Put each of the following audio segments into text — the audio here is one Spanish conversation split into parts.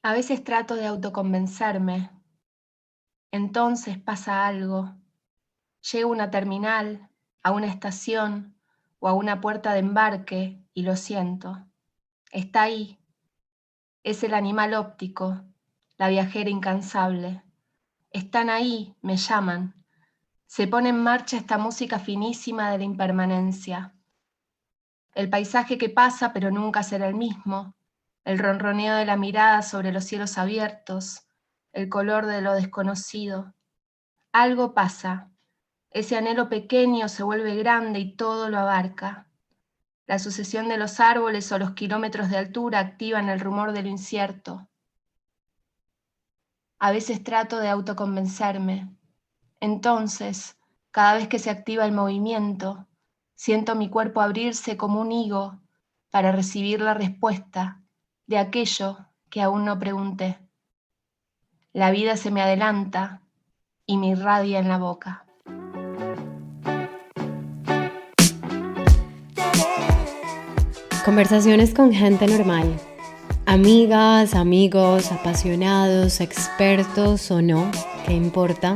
A veces trato de autoconvencerme, entonces pasa algo. Llego a una terminal, a una estación o a una puerta de embarque y lo siento. Está ahí. Es el animal óptico, la viajera incansable. Están ahí, me llaman. Se pone en marcha esta música finísima de la impermanencia. El paisaje que pasa pero nunca será el mismo. El ronroneo de la mirada sobre los cielos abiertos, el color de lo desconocido. Algo pasa. Ese anhelo pequeño se vuelve grande y todo lo abarca. La sucesión de los árboles o los kilómetros de altura activan el rumor de lo incierto. A veces trato de autoconvencerme. Entonces, cada vez que se activa el movimiento, siento mi cuerpo abrirse como un higo para recibir la respuesta de aquello que aún no pregunté. La vida se me adelanta y me irradia en la boca. Conversaciones con gente normal, amigas, amigos, apasionados, expertos o no, ¿qué importa?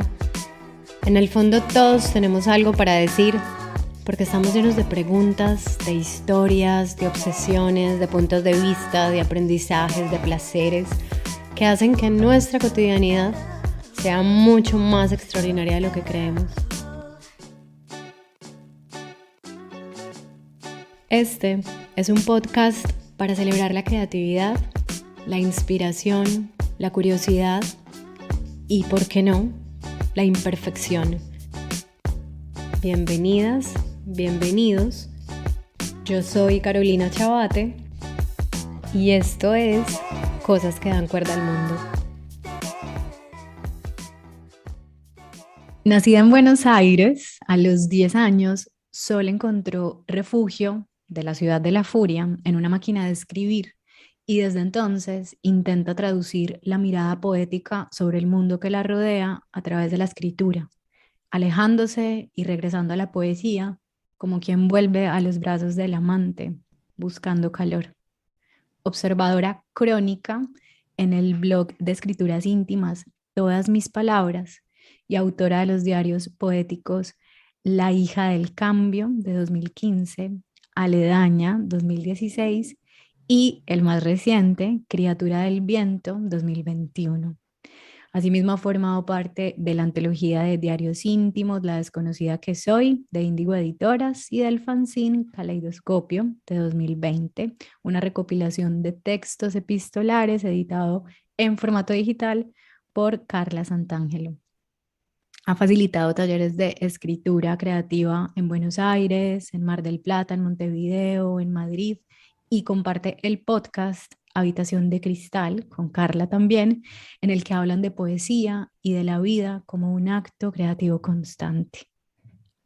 En el fondo todos tenemos algo para decir porque estamos llenos de preguntas, de historias, de obsesiones, de puntos de vista, de aprendizajes, de placeres que hacen que nuestra cotidianidad sea mucho más extraordinaria de lo que creemos. Este es un podcast para celebrar la creatividad, la inspiración, la curiosidad y, ¿por qué no?, la imperfección. Bienvenidas, bienvenidos. Yo soy Carolina Chabate y esto es Cosas que dan cuerda al mundo. Nacida en Buenos Aires, a los 10 años, Sol encontró refugio de la ciudad de la furia en una máquina de escribir y desde entonces intenta traducir la mirada poética sobre el mundo que la rodea a través de la escritura, alejándose y regresando a la poesía como quien vuelve a los brazos del amante, buscando calor. Observadora crónica en el blog de escrituras íntimas Todas mis palabras y autora de los diarios poéticos La hija del cambio de 2015, Aledaña 2016 y el más reciente, Criatura del viento 2021. Asimismo ha formado parte de la antología de diarios íntimos La desconocida que soy, de Índigo Editoras, y del fanzine Caleidoscopio, de 2020, una recopilación de textos epistolares editado en formato digital por Carla Santangelo. Ha facilitado talleres de escritura creativa en Buenos Aires, en Mar del Plata, en Montevideo, en Madrid, y comparte el podcast Habitación de Cristal con Carla también, en el que hablan de poesía y de la vida como un acto creativo constante.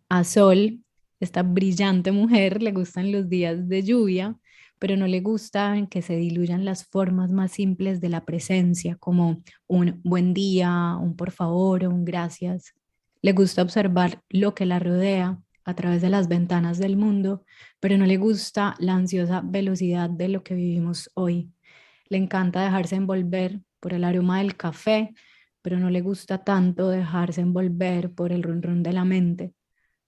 A Sol, esta brillante mujer, le gustan los días de lluvia, pero no le gustan que se diluyan las formas más simples de la presencia, como un buen día, un por favor o un gracias. Le gusta observar lo que la rodea a través de las ventanas del mundo, pero no le gusta la ansiosa velocidad de lo que vivimos hoy. Le encanta dejarse envolver por el aroma del café, pero no le gusta tanto dejarse envolver por el ronron de la mente.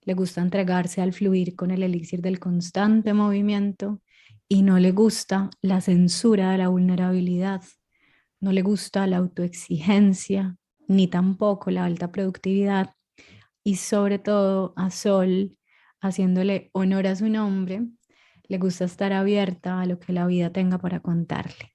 Le gusta entregarse al fluir con el elixir del constante movimiento y no le gusta la censura de la vulnerabilidad. No le gusta la autoexigencia, ni tampoco la alta productividad. Y sobre todo a Sol, haciéndole honor a su nombre, le gusta estar abierta a lo que la vida tenga para contarle.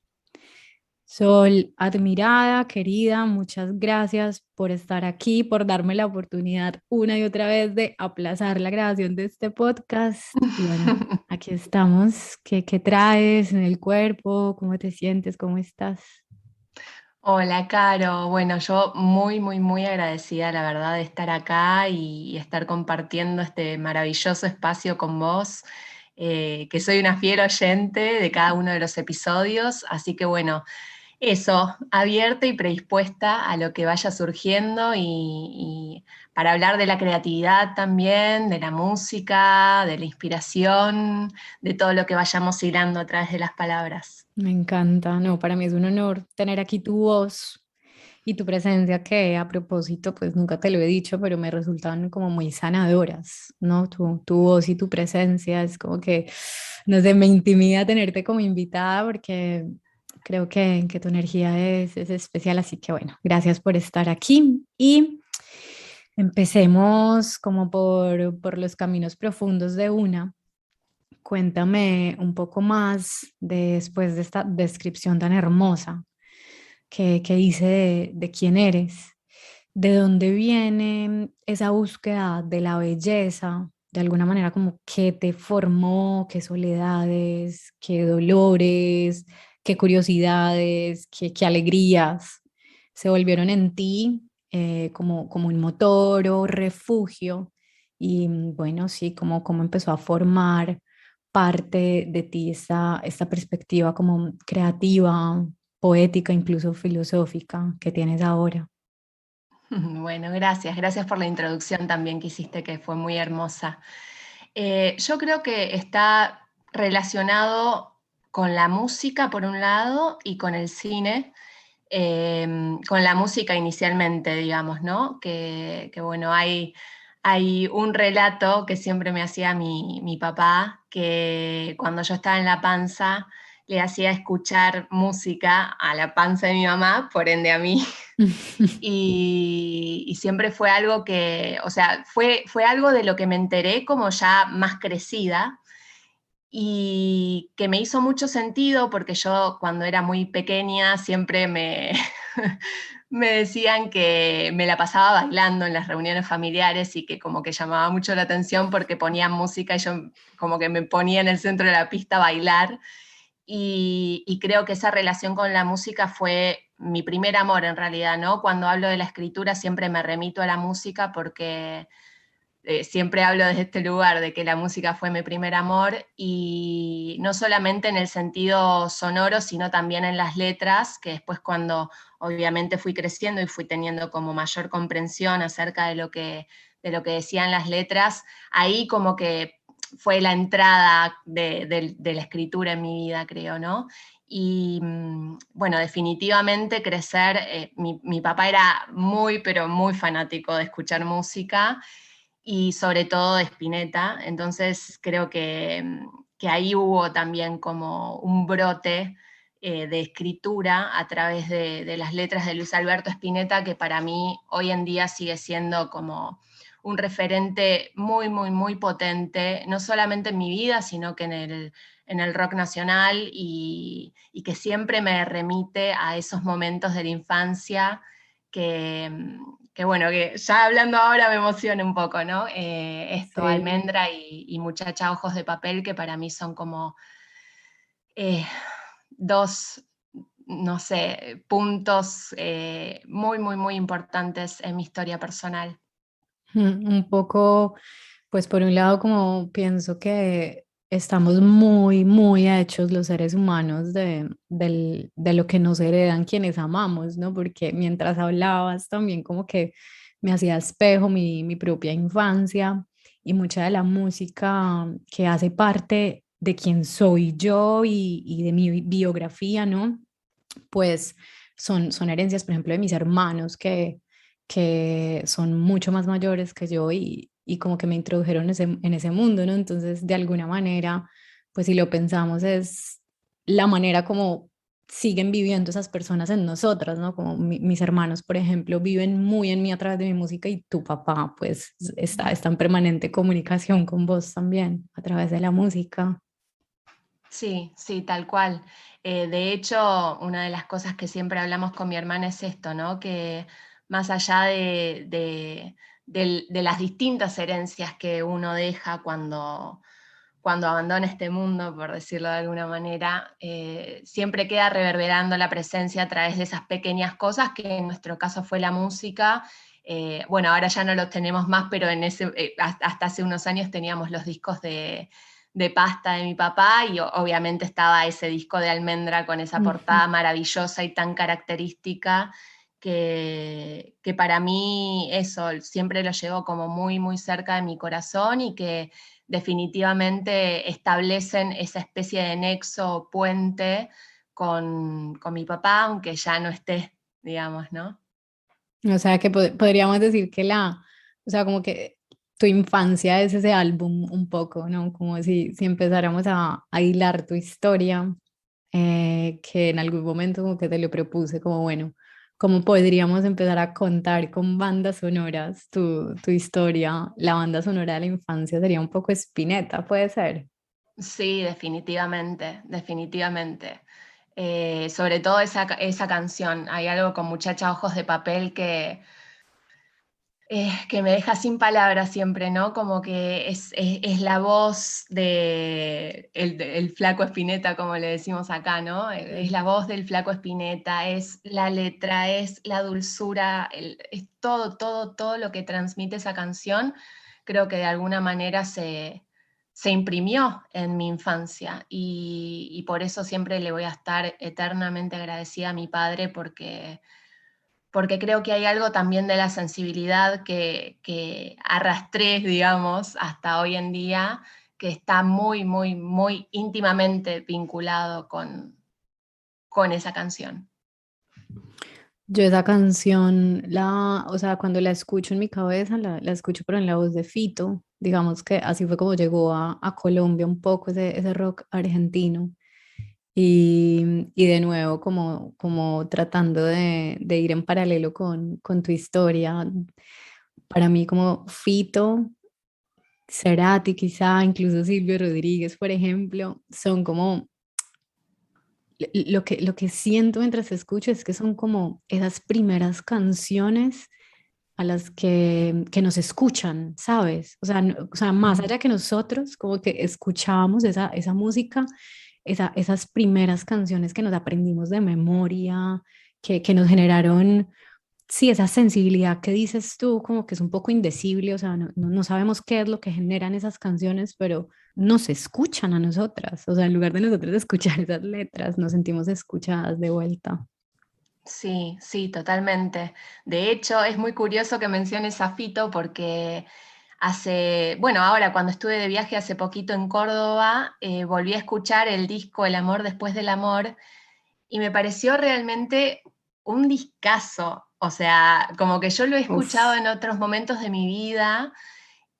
Sol, admirada, querida, muchas gracias por estar aquí, por darme la oportunidad una y otra vez de aplazar la grabación de este podcast. Y bueno, aquí estamos. ¿Qué traes en el cuerpo? ¿Cómo te sientes? ¿Cómo estás? Hola, Caro. Bueno, yo muy agradecida, la verdad, de estar acá y estar compartiendo este maravilloso espacio con vos, que soy una fiel oyente de cada uno de los episodios, así que bueno, eso, abierta y predispuesta a lo que vaya surgiendo y para hablar de la creatividad también, de la música, de la inspiración, de todo lo que vayamos hilando a través de las palabras. Me encanta, no, para mí es un honor tener aquí tu voz y tu presencia, que a propósito, pues nunca te lo he dicho, pero me resultan como muy sanadoras, ¿no? Tu voz y tu presencia es como que, no sé, me intimida tenerte como invitada porque creo que tu energía es especial, así que bueno, gracias por estar aquí y empecemos como por los caminos profundos de una. Cuéntame un poco más después de esta descripción tan hermosa que hice de quién eres, de dónde viene esa búsqueda de la belleza, de alguna manera como qué te formó, qué soledades, qué dolores, qué curiosidades, qué alegrías se volvieron en ti como un motor o refugio. Y bueno, sí, como empezó a formar parte de ti esta perspectiva como creativa, poética, incluso filosófica que tienes ahora. Bueno, gracias. Gracias por la introducción también que hiciste, que fue muy hermosa. Yo creo que está relacionado con la música, por un lado, y con el cine. Con la música inicialmente, digamos, ¿no? Que bueno, hay un relato que siempre me hacía mi papá, que cuando yo estaba en la panza le hacía escuchar música a la panza de mi mamá, por ende a mí. Y siempre fue algo que, o sea, fue algo de lo que me enteré como ya más crecida y que me hizo mucho sentido porque yo cuando era muy pequeña siempre me decían que me la pasaba bailando en las reuniones familiares y que como que llamaba mucho la atención porque ponían música y yo como que me ponía en el centro de la pista a bailar y creo que esa relación con la música fue mi primer amor en realidad, ¿no? Cuando hablo de la escritura siempre me remito a la música porque siempre hablo desde este lugar de que la música fue mi primer amor y no solamente en el sentido sonoro, sino también en las letras, que después cuando obviamente fui creciendo y fui teniendo como mayor comprensión acerca de lo que decían las letras, ahí como que fue la entrada de la escritura en mi vida, creo, ¿no? Y bueno, definitivamente crecer, mi papá era muy, pero muy fanático de escuchar música y sobre todo de Spinetta. Entonces creo que ahí hubo también como un brote de escritura a través de las letras de Luis Alberto Spinetta, que para mí hoy en día sigue siendo como un referente muy, muy, muy potente, no solamente en mi vida, sino que en el rock nacional y que siempre me remite a esos momentos de la infancia que, que bueno, que ya hablando ahora me emociona un poco, ¿no? Esto, Sí. Almendra y Muchacha Ojos de Papel, que para mí son como eh, dos, no sé, puntos muy, muy, muy importantes en mi historia personal. Un poco, pues por un lado como pienso que estamos muy hechos los seres humanos de lo que nos heredan quienes amamos, ¿no? Porque mientras hablabas también como que me hacía espejo mi propia infancia y mucha de la música que hace parte de quién soy yo y de mi biografía, ¿no? Pues son herencias, por ejemplo, de mis hermanos que son mucho más mayores que yo y como que me introdujeron en ese mundo, ¿no? Entonces, de alguna manera, pues si lo pensamos, es la manera como siguen viviendo esas personas en nosotras, ¿no? Como mis hermanos, por ejemplo, viven muy en mí a través de mi música y tu papá, pues está en permanente comunicación con vos también a través de la música. Sí, sí, tal cual. De hecho, una de las cosas que siempre hablamos con mi hermana es esto, ¿no? Que más allá de las distintas herencias que uno deja cuando abandona este mundo, por decirlo de alguna manera, siempre queda reverberando la presencia a través de esas pequeñas cosas, que en nuestro caso fue la música. Bueno, ahora ya no los tenemos más, pero hasta hace unos años teníamos los discos de pasta de mi papá y obviamente estaba ese disco de Almendra con esa Ujú. portada maravillosa y tan característica que para mí eso siempre lo llevo como muy, muy cerca de mi corazón y que definitivamente establecen esa especie de nexo puente con mi papá, aunque ya no esté, digamos, ¿no? O sea que podríamos decir que o sea, como que tu infancia es ese álbum un poco, ¿no? Como si empezáramos a hilar tu historia, que en algún momento como que te lo propuse, como bueno, ¿cómo podríamos empezar a contar con bandas sonoras tu historia? La banda sonora de la infancia sería un poco Spinetta, ¿puede ser? Sí, definitivamente, definitivamente. Sobre todo esa canción, hay algo con Muchacha Ojos de Papel que me deja sin palabras siempre, ¿no? Como que es la voz de el flaco Spinetta, como le decimos acá, ¿no? Es la voz del flaco Spinetta, es la letra, es la dulzura, es todo, todo, todo lo que transmite esa canción. Creo que de alguna manera se imprimió en mi infancia y por eso siempre le voy a estar eternamente agradecida a mi padre porque creo que hay algo también de la sensibilidad que arrastré, digamos, hasta hoy en día, que está muy, muy, muy íntimamente vinculado con esa canción. Yo esa canción, o sea, cuando la escucho en mi cabeza, la escucho pero en la voz de Fito, digamos que así fue como llegó a Colombia un poco ese rock argentino y de nuevo como tratando de ir en paralelo con tu historia, para mí como Fito, Cerati quizá, incluso Silvio Rodríguez, por ejemplo, son como lo que siento mientras escucho es que son como esas primeras canciones a las que nos escuchan, ¿sabes? O sea, o sea, más allá que nosotros, como que escuchábamos esa música, esas primeras canciones que nos aprendimos de memoria, que nos generaron, sí, esa sensibilidad que dices tú, como que es un poco indecible, o sea, no sabemos qué es lo que generan esas canciones, pero nos escuchan a nosotras, o sea, en lugar de nosotros escuchar esas letras, nos sentimos escuchadas de vuelta. Sí, sí, totalmente. De hecho, es muy curioso que menciones a Fito porque bueno, ahora cuando estuve de viaje hace poquito en Córdoba, volví a escuchar el disco El amor después del amor y me pareció realmente un discazo. O sea, como que yo lo he escuchado Uf. en otros momentos de mi vida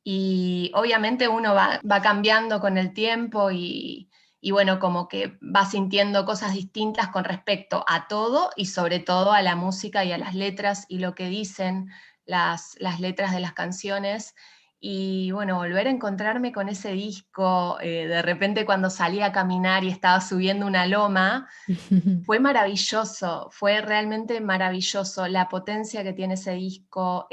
y obviamente uno va cambiando con el tiempo y bueno, como que va sintiendo cosas distintas con respecto a todo y sobre todo a la música y a las letras y lo que dicen las letras de las canciones. Y bueno, volver a encontrarme con ese disco, de repente cuando salí a caminar y estaba subiendo una loma, fue maravilloso, fue realmente maravilloso la potencia que tiene ese disco.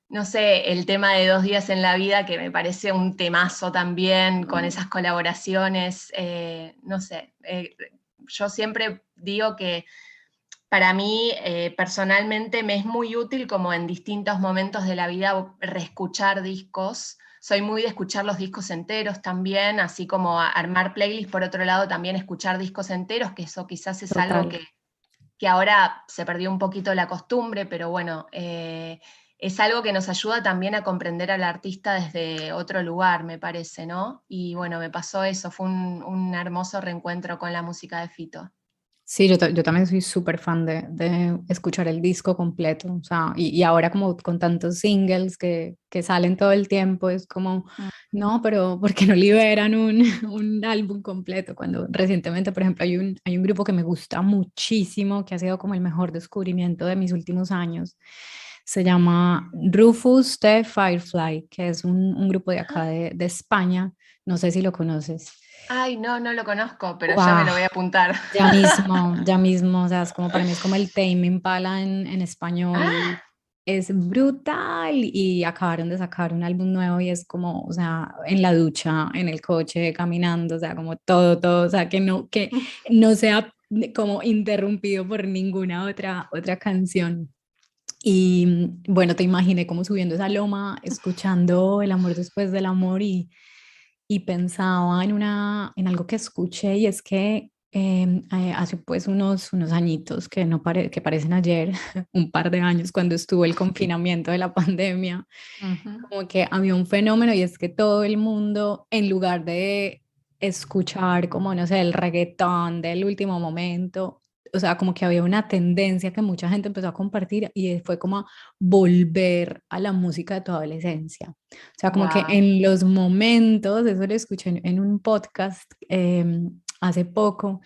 No sé, el tema de 2 días en la vida, que me parece un temazo también, con esas colaboraciones, no sé, yo siempre digo que para mí personalmente me es muy útil como en distintos momentos de la vida reescuchar discos. Soy muy de escuchar los discos enteros también, así como armar playlists, por otro lado también escuchar discos enteros, que eso quizás es algo Total. que ahora se perdió un poquito la costumbre, pero bueno, es algo que nos ayuda también a comprender al artista desde otro lugar, me parece, ¿no? Y bueno, me pasó eso, fue un hermoso reencuentro con la música de Fito. Sí, yo también soy súper fan de escuchar el disco completo, o sea, y ahora como con tantos singles que salen todo el tiempo, es como, Mm. no, pero ¿por qué no liberan un álbum completo? Cuando recientemente, por ejemplo, hay un grupo que me gusta muchísimo, que ha sido como el mejor descubrimiento de mis últimos años, se llama Rufus the Firefly, que es un grupo de acá de España, no sé si lo conoces. Ay, no, no lo conozco, pero ya me ¡Wow! lo voy a apuntar. Ya mismo, o sea, es como para mí es como el Tame Impala en español, Ah, es brutal y acabaron de sacar un álbum nuevo y es como, o sea, en la ducha, en el coche, caminando, o sea, como todo, o sea, que no sea como interrumpido por ninguna otra canción. Y bueno, te imaginé como subiendo esa loma, escuchando El amor después del amor y pensaba en algo que escuché y es que hace pues unos añitos que, no que parecen ayer, un par de años cuando estuvo el confinamiento de la pandemia, ujú. como que había un fenómeno y es que todo el mundo, en lugar de escuchar como, no sé, el reggaetón del último momento. O sea, como que había una tendencia que mucha gente empezó a compartir y fue como a volver a la música de tu adolescencia. O sea, como que Wow. en los momentos, eso lo escuché en un podcast hace poco,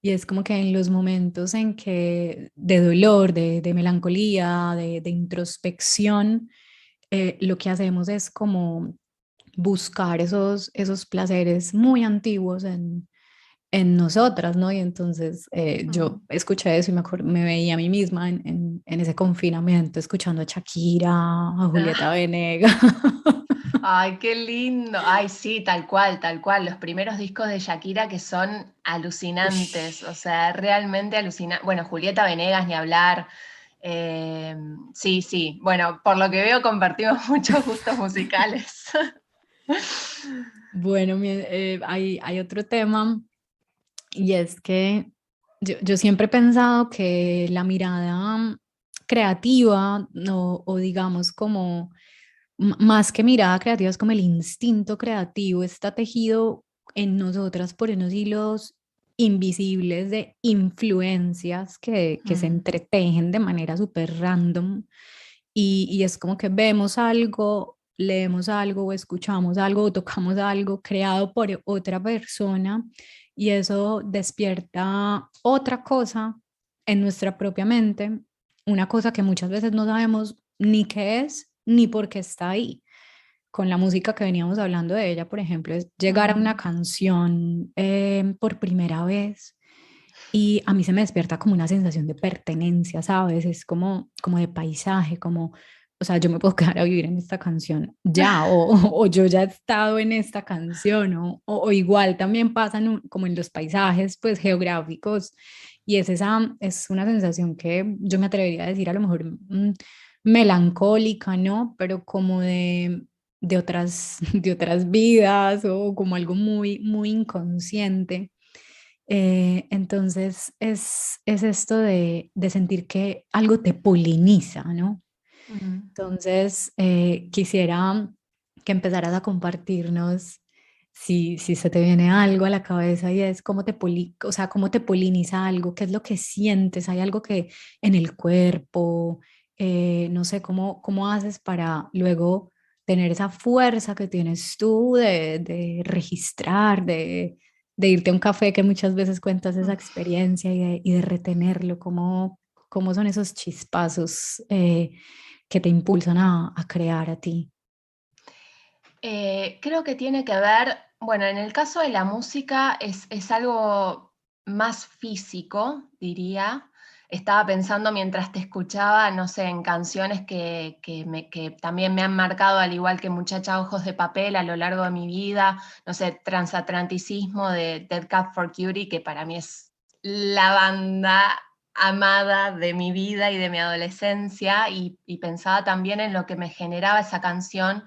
y es como que en los momentos en que de dolor, de melancolía, de introspección, lo que hacemos es como buscar esos placeres muy antiguos en nosotras, ¿no? Y entonces yo escuché eso y me veía a mí misma en ese confinamiento, escuchando a Shakira, a Julieta Venegas. Ay, qué lindo. Ay, sí, tal cual, tal cual. Los primeros discos de Shakira que son alucinantes, o Ush. sea, realmente alucinantes. Bueno, Julieta Venegas, ni hablar. Eh, sí, sí. Bueno, por lo que veo compartimos muchos gustos musicales. Bueno, hay otro tema, y es que yo siempre he pensado que la mirada creativa, no, o digamos como más que mirada creativa, es como el instinto creativo, está tejido en nosotras por unos hilos invisibles de influencias que se Mm, entretejen de manera súper random, y es como que vemos algo, leemos algo o escuchamos algo o tocamos algo creado por otra persona, y eso despierta otra cosa en nuestra propia mente, una cosa que muchas veces no sabemos ni qué es ni por qué está ahí. Con la música que veníamos hablando de ella, por ejemplo, es llegar a mm. una canción por primera vez y a mí se me despierta como una sensación de pertenencia, ¿sabes? Es como de paisaje, como, o sea, yo me puedo quedar a vivir en esta canción ya, o yo ya he estado en esta canción, o igual también pasan como en los paisajes, pues, geográficos, y es una sensación que yo me atrevería a decir a lo mejor melancólica, ¿no? Pero como de otras, de otras vidas, o como algo muy, muy inconsciente. Entonces es esto de sentir que algo te poliniza, ¿no? Mm. Entonces quisiera que empezaras a compartirnos si se te viene algo a la cabeza, y es o sea, cómo te poliniza algo, qué es lo que sientes, hay algo que en el cuerpo, no sé, cómo haces para luego tener esa fuerza que tienes tú de registrar, de irte a un café, que muchas veces cuentas esa experiencia, y de retenerlo, cómo son esos chispazos que te impulsan a crear a ti. Creo que tiene que ver, bueno, en el caso de la música es algo más físico, diría. Estaba pensando mientras te escuchaba, no sé, en canciones que también me han marcado, al igual que Muchacha Ojos de Papel, a lo largo de mi vida, no sé, Transatlanticismo de Dead Cat for Cutie, que para mí es la banda amada de mi vida y de mi adolescencia, y pensaba también en lo que me generaba esa canción,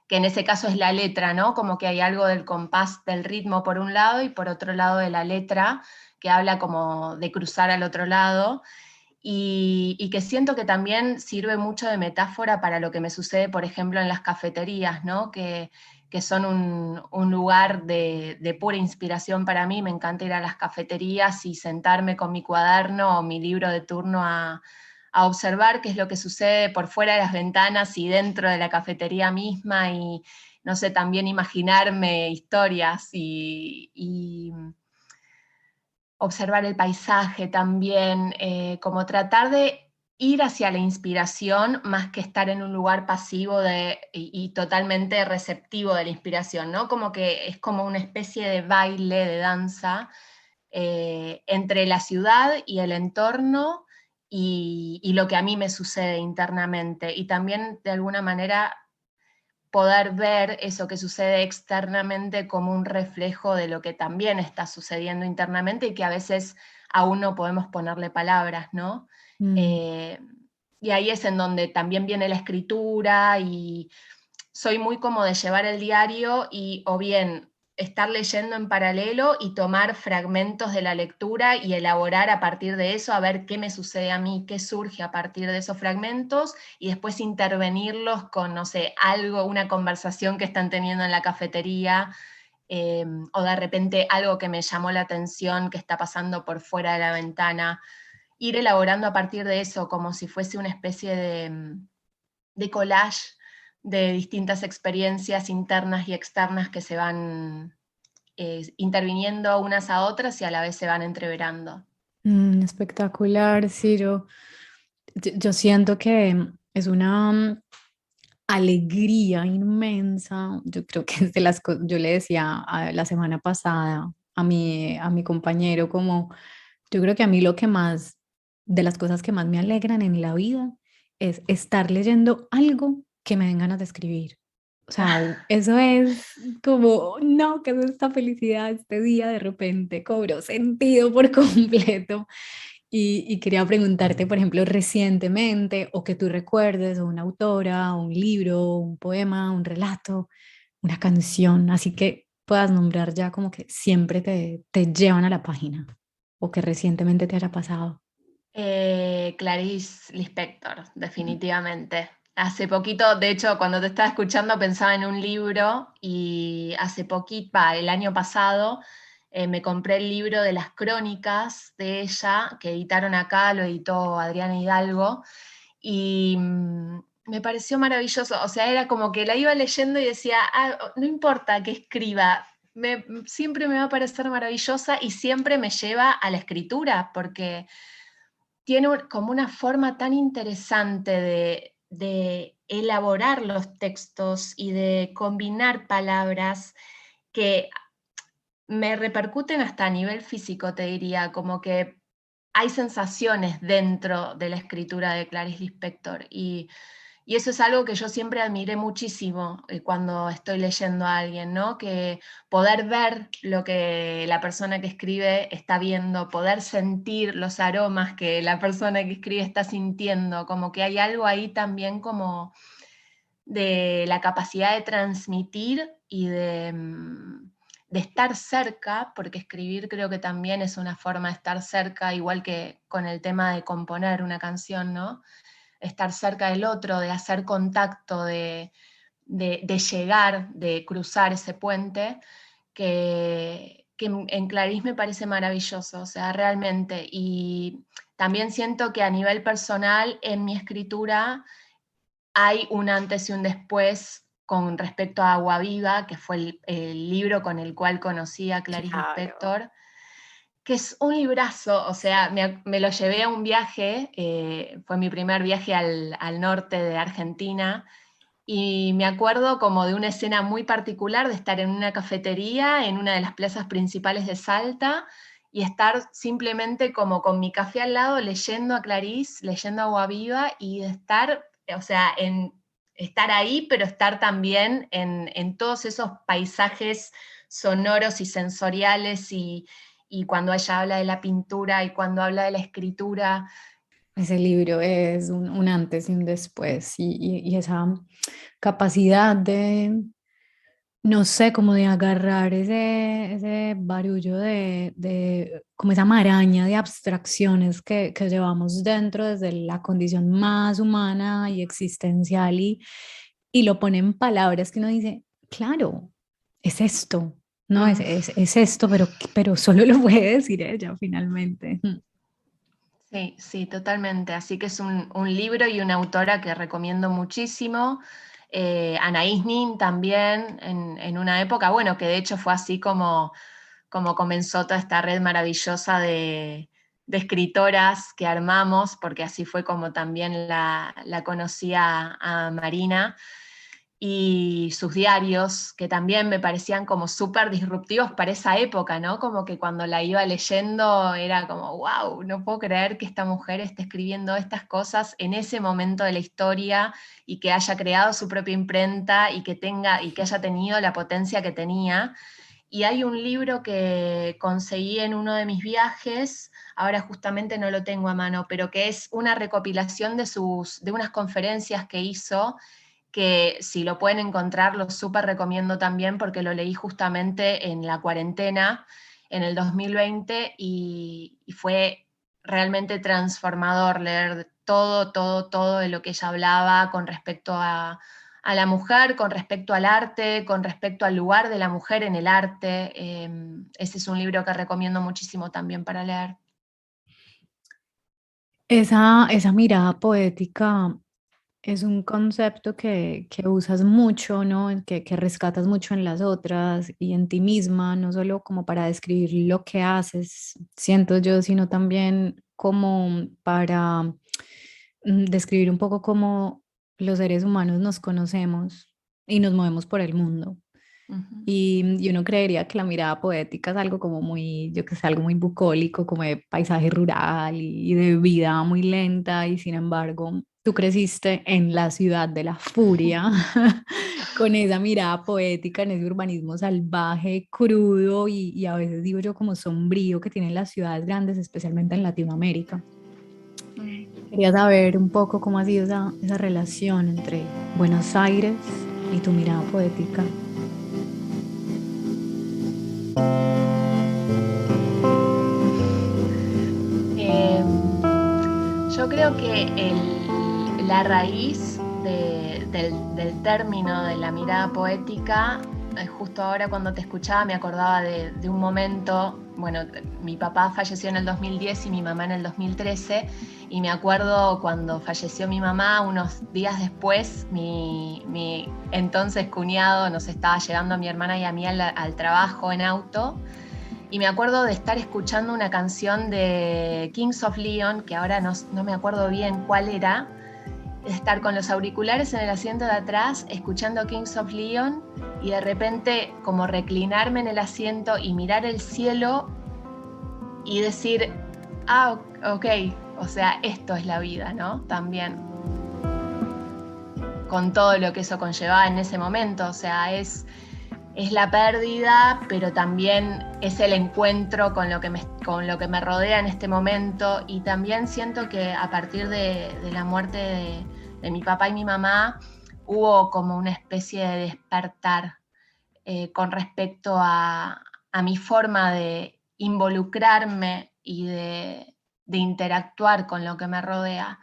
que en ese caso es la letra, ¿no? Como que hay algo del compás del ritmo por un lado y por otro lado de la letra, que habla como de cruzar al otro lado, y que siento que también sirve mucho de metáfora para lo que me sucede, por ejemplo, en las cafeterías, ¿no? Que son un lugar de pura inspiración para mí. Me encanta ir a las cafeterías y sentarme con mi cuaderno o mi libro de turno a observar qué es lo que sucede por fuera de las ventanas y dentro de la cafetería misma, y no sé, también imaginarme historias y observar el paisaje también, como tratar de ir hacia la inspiración más que estar en un lugar pasivo y totalmente receptivo de la inspiración, ¿no? Como que es como una especie de baile, de danza, entre la ciudad y el entorno, y lo que a mí me sucede internamente. Y también, de alguna manera, poder ver eso que sucede externamente como un reflejo de lo que también está sucediendo internamente y que a veces aún no podemos ponerle palabras, ¿no? Mm. Eh, y ahí es en donde también viene la escritura, y soy muy como de llevar el diario y o bien estar leyendo en paralelo y tomar fragmentos de la lectura y elaborar a partir de eso, a ver qué me sucede a mí, qué surge a partir de esos fragmentos, y después intervenirlos con, no sé, algo, una conversación que están teniendo en la cafetería, o de repente algo que me llamó la atención que está pasando por fuera de la ventana, ir elaborando a partir de eso como si fuese una especie de collage de distintas experiencias internas y externas que se van interviniendo unas a otras y a la vez se van entreverando. Espectacular, Ciro. Yo siento que es una alegría inmensa. Yo creo que es de las cosas, yo le decía la semana pasada a mi compañero, como yo creo que a mí lo que más, de las cosas que más me alegran en la vida es estar leyendo algo que me den ganas de escribir. O sea, eso es como, no, que es esta felicidad, este día de repente cobró sentido por completo. Y quería preguntarte, por ejemplo, recientemente, o que tú recuerdes, o una autora, o un libro, un poema, un relato, una canción, así que puedas nombrar ya como que siempre te llevan a la página, o que recientemente te haya pasado. Clarice Lispector, definitivamente. Hace poquito, de hecho, cuando te estaba escuchando pensaba en un libro y hace poquito, el año pasado, me compré el libro de las crónicas de ella, que editaron acá, lo editó Adriana Hidalgo, y me pareció maravilloso. O sea, era como que la iba leyendo y decía, "Ah, no importa que escriba, siempre me va a parecer maravillosa y siempre me lleva a la escritura, porque tiene como una forma tan interesante de elaborar los textos y de combinar palabras que me repercuten hasta a nivel físico, te diría, como que hay sensaciones dentro de la escritura de Clarice Lispector y eso es algo que yo siempre admiré muchísimo cuando estoy leyendo a alguien, ¿no? Que poder ver lo que la persona que escribe está viendo, poder sentir los aromas que la persona que escribe está sintiendo, como que hay algo ahí también como de la capacidad de transmitir y de estar cerca, porque escribir creo que también es una forma de estar cerca, igual que con el tema de componer una canción, ¿no? Estar cerca del otro, de hacer contacto, de llegar, de cruzar ese puente, que en Clarice me parece maravilloso, o sea, realmente. Y también siento que a nivel personal, en mi escritura, hay un antes y un después con respecto a Agua Viva, que fue el libro con el cual conocí a Clarice Claro. Lispector, que es un librazo, o sea, me lo llevé a un viaje, fue mi primer viaje al norte de Argentina, y me acuerdo como de una escena muy particular de estar en una cafetería en una de las plazas principales de Salta y estar simplemente como con mi café al lado leyendo a Clarice, leyendo Agua Viva y de estar, o sea, estar ahí, pero estar también en todos esos paisajes sonoros y sensoriales y cuando ella habla de la pintura y cuando habla de la escritura. Ese libro es un antes y un después y esa capacidad de, no sé, como de agarrar ese barullo como esa maraña de abstracciones que llevamos dentro desde la condición más humana y existencial y lo pone en palabras que uno dice, claro, es esto, no, Mm. es esto, pero solo lo puede decir ella finalmente. Sí, sí, totalmente. Así que es un libro y una autora que recomiendo muchísimo. Anaïs Nin también, en una época, bueno, que de hecho fue así como comenzó toda esta red maravillosa de escritoras que armamos, porque así fue como también la conocí a Marina y sus diarios, que también me parecían como súper disruptivos para esa época, ¿no? Como que cuando la iba leyendo era como, wow, no puedo creer que esta mujer esté escribiendo estas cosas en ese momento de la historia y que haya creado su propia imprenta y que tenga y que haya tenido la potencia que tenía. Y hay un libro que conseguí en uno de mis viajes, ahora justamente no lo tengo a mano, pero que es una recopilación de unas conferencias que hizo que si lo pueden encontrar, lo súper recomiendo también porque lo leí justamente en la cuarentena, en el 2020, y fue realmente transformador leer todo, todo, todo de lo que ella hablaba con respecto a a la mujer con respecto al arte, con respecto al lugar de la mujer en el arte. Ese es un libro que recomiendo muchísimo también para leer. Esa mirada poética es un concepto que usas mucho, ¿no? Que rescatas mucho en las otras y en ti misma, no solo como para describir lo que haces, siento yo, sino también como para describir un poco cómo los seres humanos nos conocemos y nos movemos por el mundo. Ujú. Y uno creería que la mirada poética es algo como muy, yo que sé, algo muy bucólico, como de paisaje rural y de vida muy lenta, y sin embargo, tú creciste en la ciudad de la furia, con esa mirada poética, en ese urbanismo salvaje, crudo y a veces digo yo como sombrío que tienen las ciudades grandes, especialmente en Latinoamérica. Quería saber un poco cómo ha sido esa relación entre Buenos Aires y tu mirada poética. Yo creo que la raíz del término de la mirada poética, justo ahora cuando te escuchaba me acordaba de un momento, bueno, mi papá falleció en el 2010 y mi mamá en el 2013, y me acuerdo cuando falleció mi mamá, unos días después, mi entonces cuñado nos estaba llevando a mi hermana y a mí al trabajo en auto. Y me acuerdo de estar escuchando una canción de Kings of Leon, que ahora no me acuerdo bien cuál era, de estar con los auriculares en el asiento de atrás, escuchando Kings of Leon, y de repente como reclinarme en el asiento y mirar el cielo y decir, ok, o sea, esto es la vida, ¿no? También. Con todo lo que eso conllevaba en ese momento, o sea, es la pérdida, pero también es el encuentro con lo que me rodea en este momento. Y también siento que a partir de la muerte de mi papá y mi mamá, hubo como una especie de despertar con respecto a mi forma de involucrarme y de interactuar con lo que me rodea.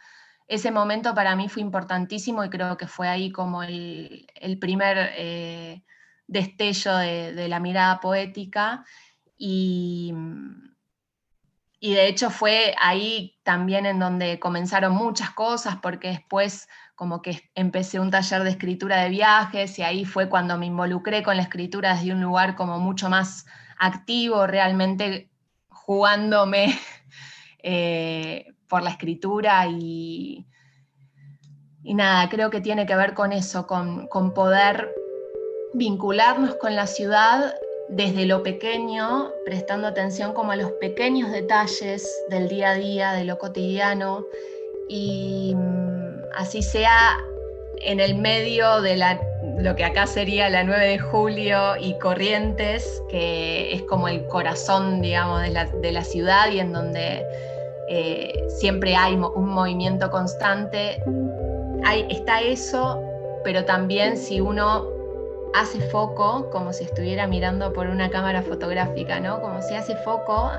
Ese momento para mí fue importantísimo y creo que fue ahí como el primer destello de la mirada poética, y de hecho fue ahí también en donde comenzaron muchas cosas, porque después como que empecé un taller de escritura de viajes y ahí fue cuando me involucré con la escritura desde un lugar como mucho más activo, realmente jugándome por la escritura, y nada, creo que tiene que ver con eso, con poder vincularnos con la ciudad desde lo pequeño, prestando atención como a los pequeños detalles del día a día, de lo cotidiano, y así sea en el medio de lo que acá sería la 9 de julio y Corrientes, que es como el corazón, digamos, de la ciudad, y en donde siempre hay un movimiento constante. Está eso, pero también si uno hace foco, como si estuviera mirando por una cámara fotográfica, ¿no? Como si hace foco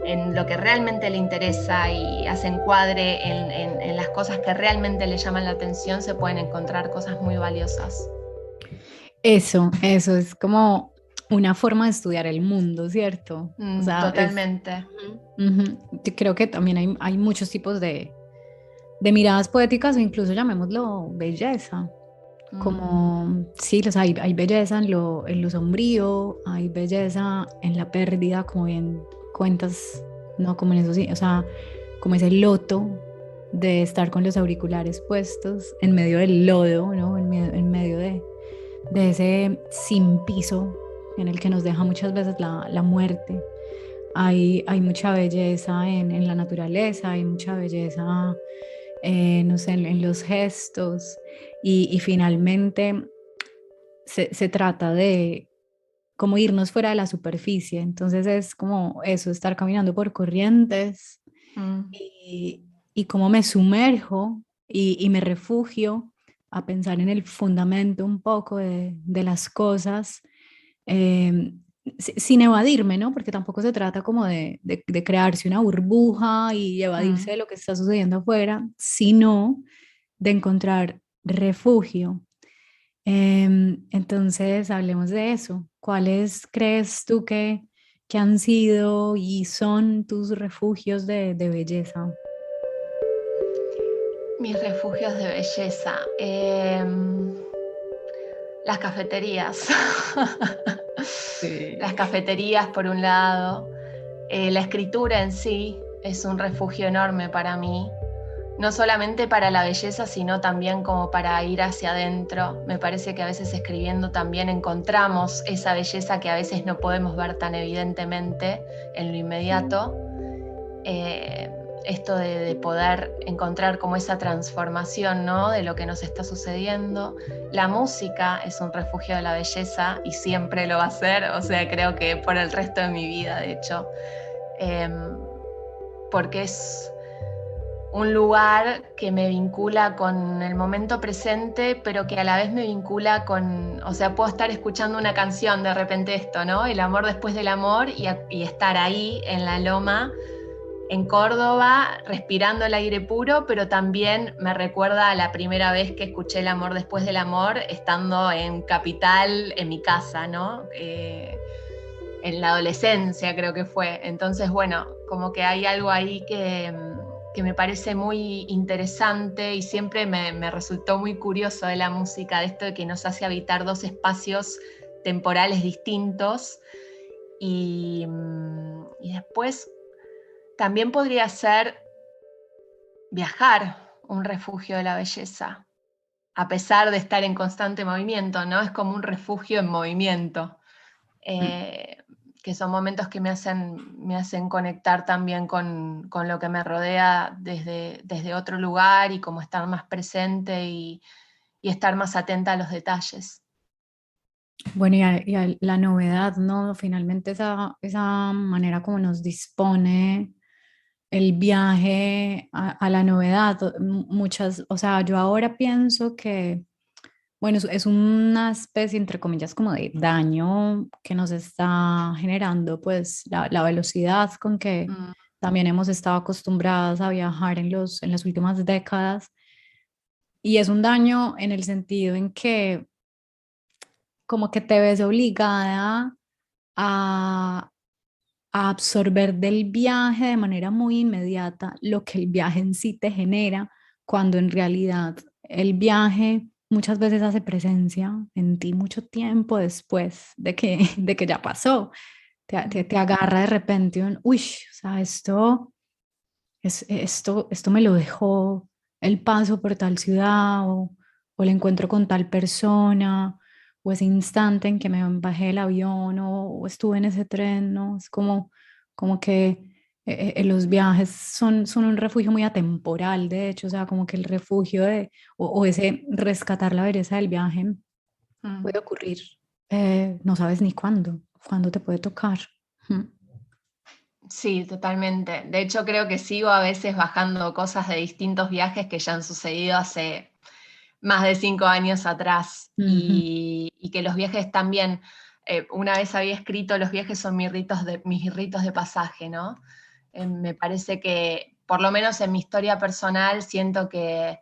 en lo que realmente le interesa y hace encuadre en las cosas que realmente le llaman la atención, se pueden encontrar cosas muy valiosas. Eso es como una forma de estudiar el mundo, ¿cierto? O sea, Totalmente. Yo creo que también hay muchos tipos de miradas poéticas, o incluso llamémoslo belleza. Como, sí, hay belleza en lo sombrío, hay belleza en la pérdida, como bien cuentas, ¿no? Como en eso, sí, o sea, como ese loto de estar con los auriculares puestos en medio del lodo, ¿no? En medio de ese sin piso en el que nos deja muchas veces la muerte. Hay mucha belleza en la naturaleza, hay mucha belleza, no sé, en los gestos, y finalmente se trata de como irnos fuera de la superficie. Entonces es como eso, estar caminando por Corrientes y, y cómo me sumerjo y me refugio a pensar en el fundamento un poco de las cosas, eh, sin evadirme, ¿no? Porque tampoco se trata como de crearse una burbuja y evadirse de lo que está sucediendo afuera, sino de encontrar refugio Entonces, hablemos de eso. ¿Cuáles crees tú que han sido y son tus refugios de belleza? Mis refugios de belleza. Las cafeterías. Sí. Las cafeterías, por un lado. La escritura en sí es un refugio enorme para mí. No solamente para la belleza, sino también como para ir hacia adentro. Me parece que a veces escribiendo también encontramos esa belleza que a veces no podemos ver tan evidentemente en lo inmediato. Esto de poder encontrar como esa transformación, ¿no?, de lo que nos está sucediendo. La música es un refugio de la belleza y siempre lo va a ser, o sea, creo que por el resto de mi vida, de hecho, porque es un lugar que me vincula con el momento presente, pero que a la vez me vincula con, o sea, puedo estar escuchando una canción de repente esto, ¿no? El amor después del amor y estar ahí en la loma, en Córdoba, respirando el aire puro, pero también me recuerda a la primera vez que escuché El amor después del amor, estando en Capital, en mi casa, ¿no? En la adolescencia creo que fue. Entonces, bueno, como que hay algo ahí que me parece muy interesante y siempre me resultó muy curioso de la música, de esto de que nos hace habitar dos espacios temporales distintos. Y después también podría ser viajar, un refugio de la belleza, a pesar de estar en constante movimiento, ¿no? Es como un refugio en movimiento. Mm. Eh, que son momentos que me hacen conectar también con lo que me rodea desde otro lugar y como estar más presente y estar más atenta a los detalles. Bueno, y a la novedad, ¿no? Finalmente esa manera como nos dispone el viaje a la novedad. Muchas, o sea, yo ahora pienso que, bueno, es una especie, entre comillas, como de daño que nos está generando, pues, la velocidad con que Mm. también hemos estado acostumbradas a viajar en las últimas décadas. Y es un daño en el sentido en que como que te ves obligada a, a absorber del viaje de manera muy inmediata lo que el viaje en sí te genera, cuando en realidad el viaje muchas veces hace presencia en ti mucho tiempo después de que ya pasó. Te agarra de repente uy, o sea, esto me lo dejó el paso por tal ciudad o el encuentro con tal persona o ese instante en que me bajé del avión o estuve en ese tren, ¿no? Es como que los viajes son un refugio muy atemporal, de hecho, o sea, como que el refugio o ese rescatar la belleza del viaje Mm. puede ocurrir, no sabes ni cuándo te puede tocar. Mm. Sí, totalmente. De hecho, creo que sigo a veces bajando cosas de distintos viajes que ya han sucedido hace más de 5 años atrás Ujú. y que los viajes también, una vez había escrito, los viajes son mis ritos de pasaje, ¿no? Me parece que, por lo menos en mi historia personal, siento que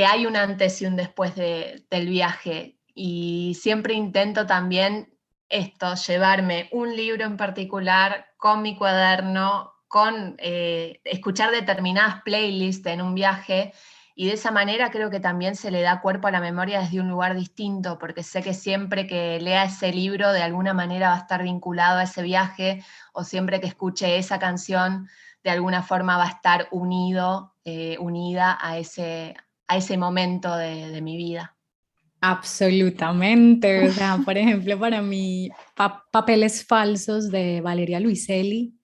hay un antes y un después del viaje y siempre intento también esto, llevarme un libro en particular con mi cuaderno, con escuchar determinadas playlists en un viaje y de esa manera creo que también se le da cuerpo a la memoria desde un lugar distinto, porque sé que siempre que lea ese libro de alguna manera va a estar vinculado a ese viaje o siempre que escuche esa canción de alguna forma va a estar unido, unida a ese momento de mi vida. Absolutamente, o sea, por ejemplo, para mí, Papeles Falsos de Valeria Luiselli,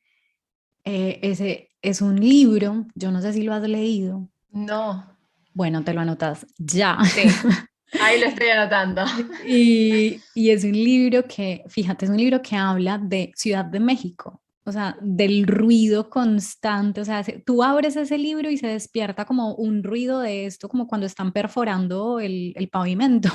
ese es un libro, yo no sé si lo has leído, No, bueno, te lo anotas ya. sí, ahí lo estoy anotando. Y es un libro que, fíjate, es un libro que habla de Ciudad de México, o sea, del ruido constante, o sea, tú abres ese libro y se despierta como un ruido de esto, como cuando están perforando el pavimento.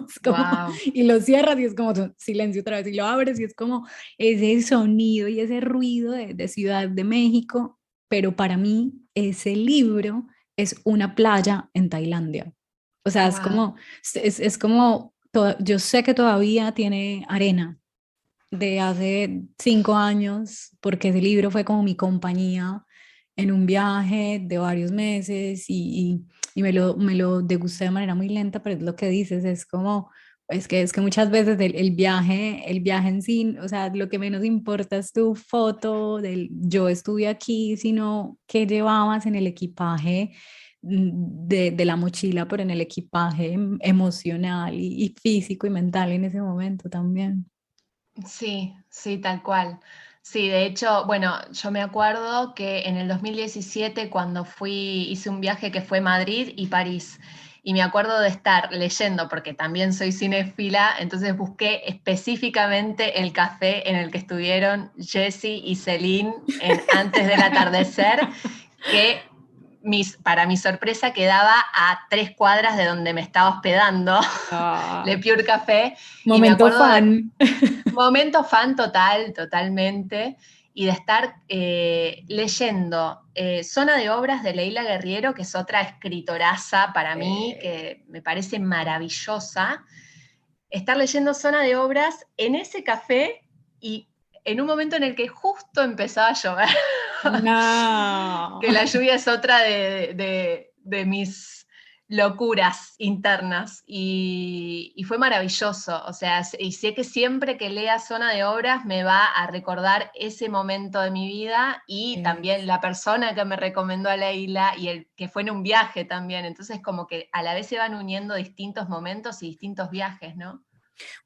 Es como, Wow. y lo cierras y es como silencio otra vez, y lo abres y es como ese sonido y ese ruido de Ciudad de México, pero para mí ese libro es una playa en Tailandia. O sea, es Wow. como, es como, yo sé que todavía tiene arena de hace 5 años, porque ese libro fue como mi compañía en un viaje de varios meses y me lo degusté de manera muy lenta, pero es lo que dices, es como, es que muchas veces el viaje en sí, o sea, lo que menos importa es tu foto del yo estuve aquí, sino qué llevabas en el equipaje de la mochila, pero en el equipaje emocional y físico y mental en ese momento también. Sí, sí, tal cual. Sí, de hecho, bueno, yo me acuerdo que en el 2017 cuando hice un viaje que fue Madrid y París, y me acuerdo de estar leyendo, porque también soy cinéfila, entonces busqué específicamente el café en el que estuvieron Jessie y Celine en Antes del atardecer, que para mi sorpresa quedaba a 3 cuadras de donde me estaba hospedando, Le Ah, Pure Café, y me momento acuerdo fan. momento fan total, totalmente, y de estar leyendo Zona de Obras de Leila Guerriero, que es otra escritoraza para mí, que me parece maravillosa. Estar leyendo Zona de Obras en ese café y en un momento en el que justo empezaba a llover, No. que la lluvia es otra de mis locuras internas y fue maravilloso, o sea, y sé que siempre que lea Zona de Obras me va a recordar ese momento de mi vida y también Es- la persona que me recomendó a Leila y el que fue en un viaje también, entonces como que a la vez se van uniendo distintos momentos y distintos viajes, ¿no?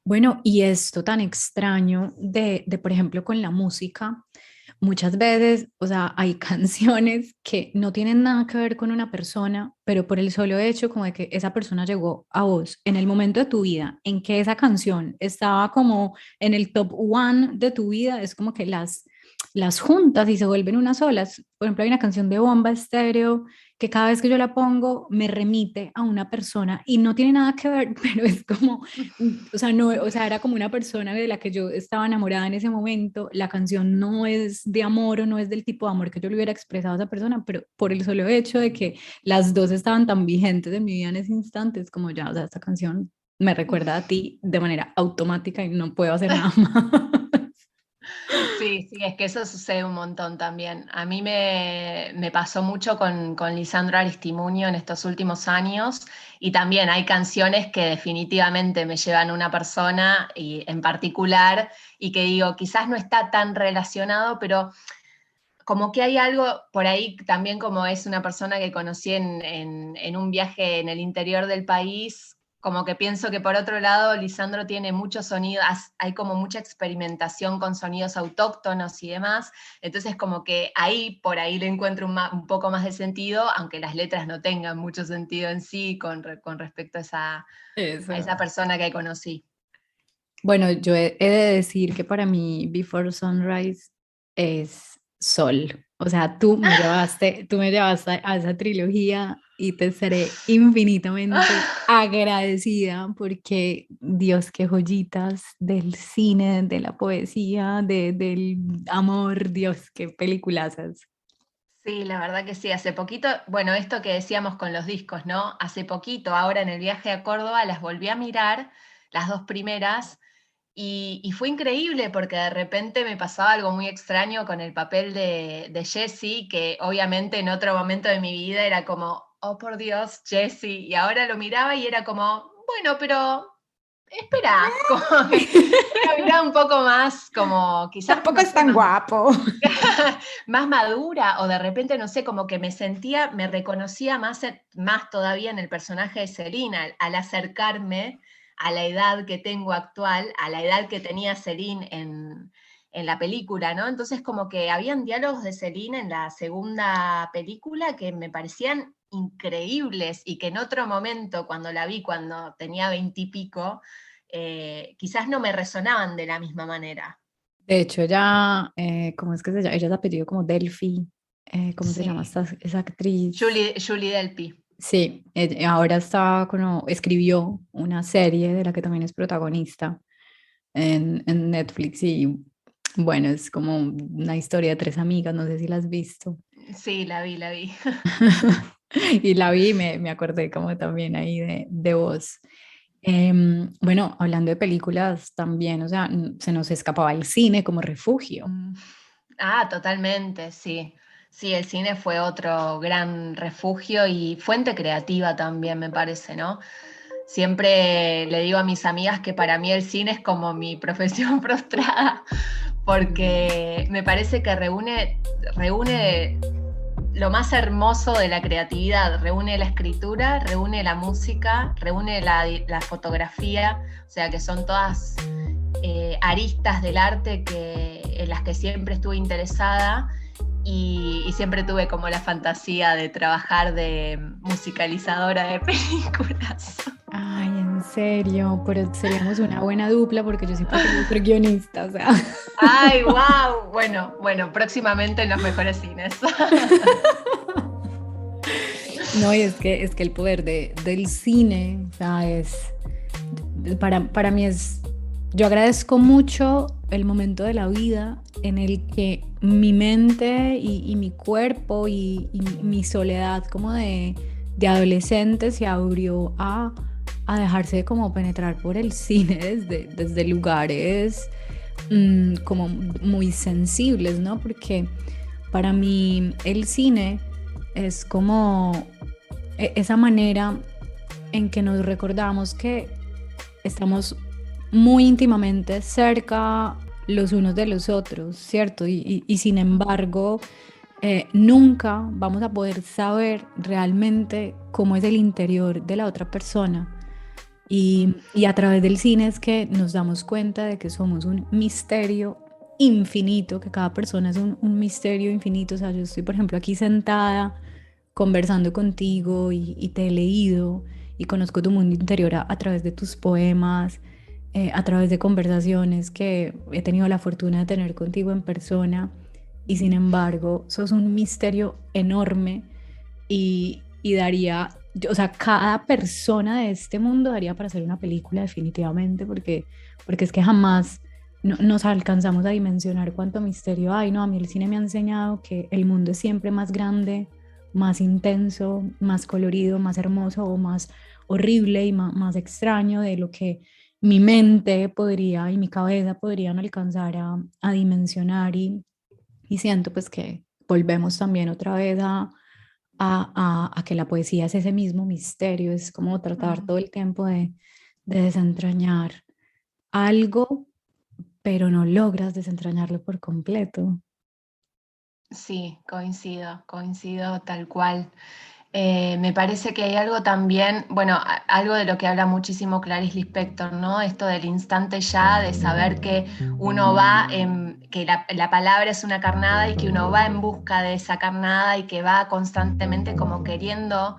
Bueno, y esto tan extraño por ejemplo, con la música, muchas veces, o sea, hay canciones que no tienen nada que ver con una persona, pero por el solo hecho como de que esa persona llegó a vos en el momento de tu vida en que esa canción estaba como en el top one de tu vida, es como que las juntas y se vuelven unas solas. Por ejemplo, hay una canción de Bomba Estéreo que cada vez que yo la pongo me remite a una persona y no tiene nada que ver, pero es como, o sea, no, o sea, era como una persona de la que yo estaba enamorada en ese momento. La canción no es de amor o no es del tipo de amor que yo le hubiera expresado a esa persona, pero por el solo hecho de que las dos estaban tan vigentes en mi vida en ese instante, es como ya, o sea, esta canción me recuerda a ti de manera automática y no puedo hacer nada más. Sí, sí, es que eso sucede un montón también. A mí me pasó mucho con Lisandro Aristimuño en estos últimos años y también hay canciones que definitivamente me llevan a una persona y en particular y que digo, quizás no está tan relacionado, pero como que hay algo por ahí también como es una persona que conocí en un viaje en el interior del país, como que pienso que por otro lado Lisandro tiene muchos sonidos, hay como mucha experimentación con sonidos autóctonos y demás, entonces como que ahí por ahí le encuentro un poco más de sentido, aunque las letras no tengan mucho sentido en sí con respecto a esa Eso. persona que conocí. Bueno, yo he de decir que para mí Before Sunrise es Sol. O sea, tú me llevaste a esa trilogía y te seré infinitamente agradecida porque Dios, qué joyitas del cine, de la poesía, del amor, Dios, qué peliculazas. Sí, la verdad que sí. Hace poquito, bueno, esto que decíamos con los discos, ¿no? Hace poquito, ahora en el viaje a Córdoba, las volví a mirar, las dos primeras, y fue increíble porque de repente me pasaba algo muy extraño con el papel de Jessie, que obviamente en otro momento de mi vida era como, oh por Dios, Jessie, y ahora lo miraba y era como, bueno, pero espera, como que una mirada un poco más, como quizás, Tampoco no es sé, tan más guapo. más madura o de repente, no sé, como que me reconocía más, más todavía en el personaje de Selina al acercarme a la edad que tengo actual, a la edad que tenía Celine en la película, ¿no? Entonces como que habían diálogos de Celine en la segunda película que me parecían increíbles y que en otro momento, cuando la vi, cuando tenía 20 y pico, quizás no me resonaban de la misma manera. De hecho, ella, ¿cómo es que se llama? Ella es apellido como Delphi. ¿Cómo se llama Sí, esa actriz? Julie Delpy. Sí, ahora está como, escribió una serie de la que también es protagonista en Netflix y bueno, es como una historia de tres amigas, no sé si la has visto. Sí, la vi, la vi. Y la vi y me acordé como también ahí de vos. Bueno, hablando de películas también, o sea, se nos escapaba el cine como refugio. Mm. Ah, totalmente, sí. Sí, el cine fue otro gran refugio y fuente creativa también, me parece, ¿no? Siempre le digo a mis amigas que para mí el cine es como mi profesión frustrada, porque me parece que reúne lo más hermoso de la creatividad, reúne la escritura, reúne la música, reúne la fotografía, o sea que son todas aristas del arte en las que siempre estuve interesada y siempre tuve como la fantasía de trabajar de musicalizadora de películas. Ay, en serio, pero seríamos una buena dupla porque yo siempre quería ser guionista, o sea. ¡Ay, wow! Bueno, próximamente en los mejores cines. No, y es que el poder del cine, o sea, para mí yo agradezco mucho el momento de la vida en el que mi mente y mi cuerpo y mi soledad como de adolescente se abrió a dejarse como penetrar por el cine desde lugares como muy sensibles, ¿no? Porque para mí el cine es como esa manera en que nos recordamos que estamos muy íntimamente cerca los unos de los otros, ¿cierto? Y sin embargo, nunca vamos a poder saber realmente cómo es el interior de la otra persona. Y a través del cine es que nos damos cuenta de que somos un misterio infinito, que cada persona es un misterio infinito. O sea, yo estoy, por ejemplo, aquí sentada conversando contigo y te he leído y conozco tu mundo interior a través de tus poemas, a través de conversaciones que he tenido la fortuna de tener contigo en persona. Y sin embargo, sos un misterio enorme y daría, o sea, cada persona de este mundo daría para hacer una película definitivamente, porque es que jamás nos alcanzamos a dimensionar cuánto misterio hay, ¿no? A mí el cine me ha enseñado que el mundo es siempre más grande, más intenso, más colorido, más hermoso o más horrible y más extraño de lo que mi mente podría y mi cabeza podrían alcanzar a dimensionar y siento pues que volvemos también otra vez a que la poesía es ese mismo misterio, es como tratar todo el tiempo de desentrañar algo, pero no logras desentrañarlo por completo. Sí, coincido tal cual. Me parece que hay algo también, bueno, algo de lo que habla muchísimo Clarice Lispector, ¿no? Esto del instante ya, de saber que uno va, que la palabra es una carnada y que uno va en busca de esa carnada y que va constantemente como queriendo